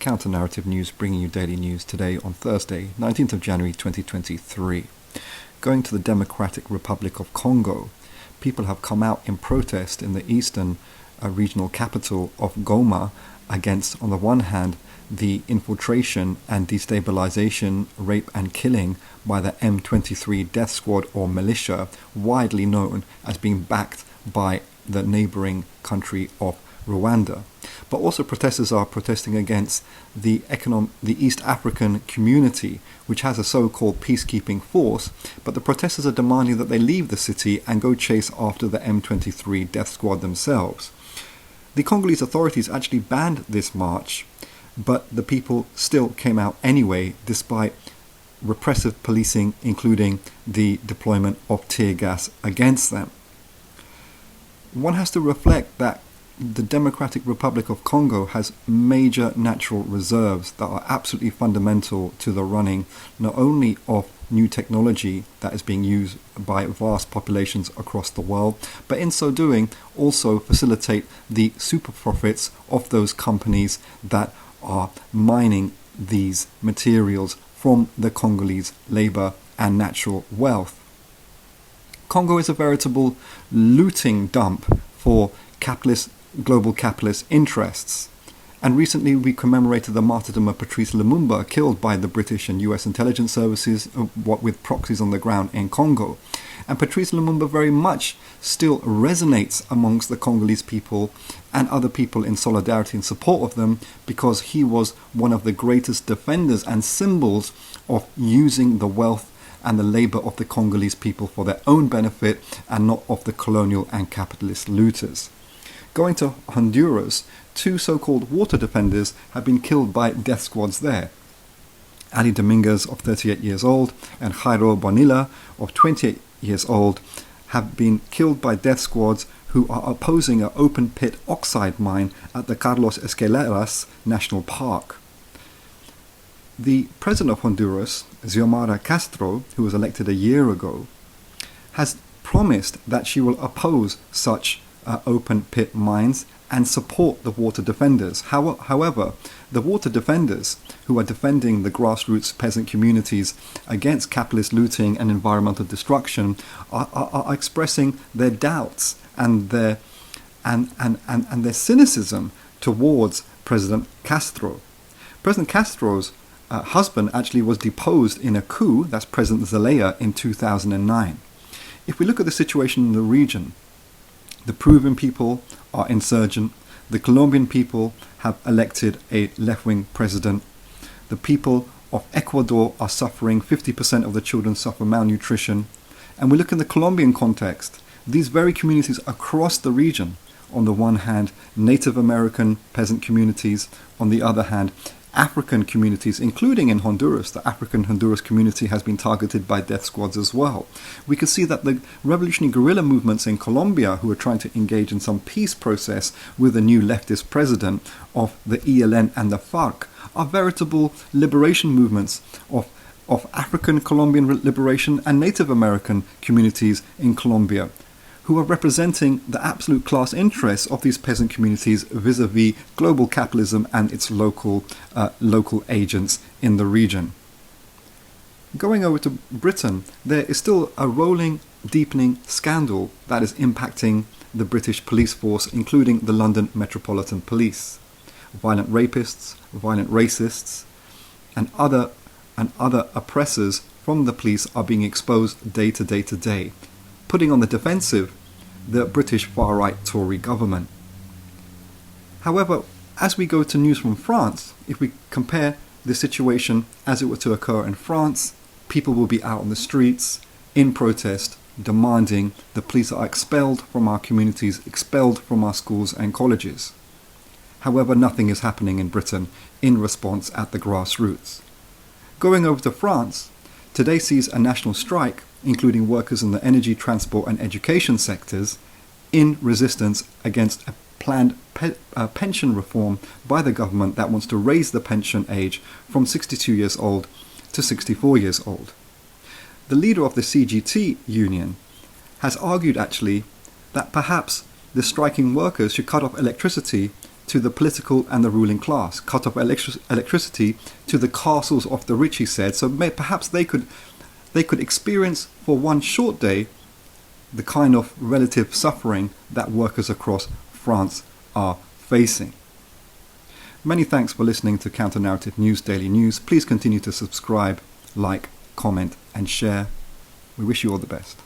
Counter-Narrative News, bringing you daily news today on Thursday, 19th of January 2023. Going to the Democratic Republic of Congo, people have come out in protest in the eastern regional capital of Goma against, on the one hand, the infiltration and destabilization, rape and killing by the M23 death squad or militia, widely known as being backed by the neighboring country of Rwanda. But also protesters are protesting against the East African community, which has a so-called peacekeeping force, but the protesters are demanding that they leave the city and go chase after the M23 death squad themselves. The Congolese authorities actually banned this march, but the people still came out anyway, despite repressive policing, including the deployment of tear gas against them. One has to reflect that the Democratic Republic of Congo has major natural reserves that are absolutely fundamental to the running not only of new technology that is being used by vast populations across the world, but in so doing also facilitate the super profits of those companies that are mining these materials from the Congolese labor and natural wealth. Congo is a veritable looting dump for global capitalist interests. And recently we commemorated the martyrdom of Patrice Lumumba, killed by the British and US intelligence services with proxies on the ground in Congo. And Patrice Lumumba very much still resonates amongst the Congolese people and other people in solidarity and support of them, because he was one of the greatest defenders and symbols of using the wealth and the labor of the Congolese people for their own benefit and not of the colonial and capitalist looters. Going to Honduras, two so-called water defenders have been killed by death squads there. Ali Dominguez, of 38 years old, and Jairo Bonilla, of 28 years old, have been killed by death squads who are opposing an open-pit oxide mine at the Carlos Escaleras National Park. The president of Honduras, Xiomara Castro, who was elected a year ago, has promised that she will oppose such open pit mines and support the water defenders. However, the water defenders, who are defending the grassroots peasant communities against capitalist looting and environmental destruction, are expressing their doubts and their cynicism towards President Castro. President Castro's husband actually was deposed in a coup, that's President Zelaya, in 2009. If we look at the situation in the region, the Peruvian people are insurgent. The Colombian people have elected a left-wing president. The people of Ecuador are suffering. 50% of the children suffer malnutrition. And we look in the Colombian context. These very communities across the region, on the one hand, Native American peasant communities, on the other hand, African communities, including in Honduras. The African Honduras community has been targeted by death squads as well. We can see that the revolutionary guerrilla movements in Colombia, who are trying to engage in some peace process with the new leftist president of the ELN and the FARC, are veritable liberation movements of African Colombian liberation and Native American communities in Colombia, who are representing the absolute class interests of these peasant communities vis-a-vis global capitalism and its local agents in the region. Going over to Britain, there is still a rolling, deepening scandal that is impacting the British police force, including the London Metropolitan Police. Violent rapists, violent racists, and other oppressors from the police are being exposed day to day, putting on the defensive the British far-right Tory government. However, as we go to news from France, if we compare the situation as it were to occur in France, people will be out on the streets in protest, demanding the police are expelled from our communities, expelled from our schools and colleges. However, nothing is happening in Britain in response at the grassroots. Going over to France, today sees a national strike, including workers in the energy, transport and education sectors, in resistance against a planned pension reform by the government that wants to raise the pension age from 62 years old to 64 years old. The leader of the CGT union has argued actually that perhaps the striking workers should cut off electricity to the political and the ruling class, cut off electricity to the castles of the rich, he said. So perhaps they could experience for one short day the kind of relative suffering that workers across France are facing. Many thanks for listening to Counter Narrative News Daily News. Please continue to subscribe, like, comment and share. We wish you all the best.